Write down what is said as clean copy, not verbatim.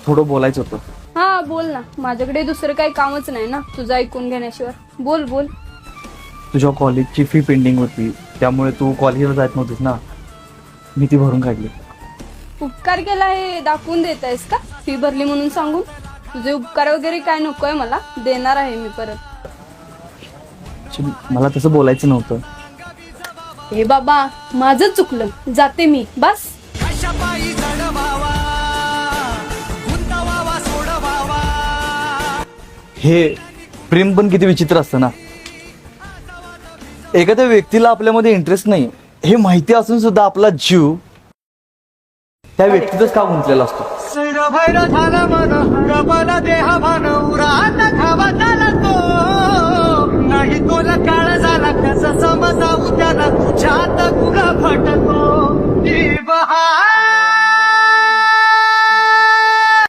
थोडं बोलायचं होतं. हा बोल ना, माझ्याकडे दुसरं काही कामच नाही ना तुझं ऐकून घेण्याशिवाय. बोल बोल. तुझ्या कॉलेजची फी पेंडिंग होती, त्यामुळे तू कॉलेजला जात नव्हतीस ना, मी ती भरून काढली. उपकार केला हे दाखवून देत आहेस का? फी भरली म्हणून सांगून? तुझे उपकार वगैरे काय नकोय मला, देणार आहे मी परत. मला तसं बोलायचं नव्हतं. हे बाबा, माझं चुकलं, जाते मी, बस. हे प्रेम पण किती विचित्र असतं ना. एखाद्या व्यक्तीला आपल्यामध्ये इंटरेस्ट नाही हे माहिती असून सुद्धा आपला जीव त्या व्यक्तीतच का गुंतलेला असतो. नाही तुला काळ झाला कसं समजावू त्याला तुझ्यात गुगा फटतो.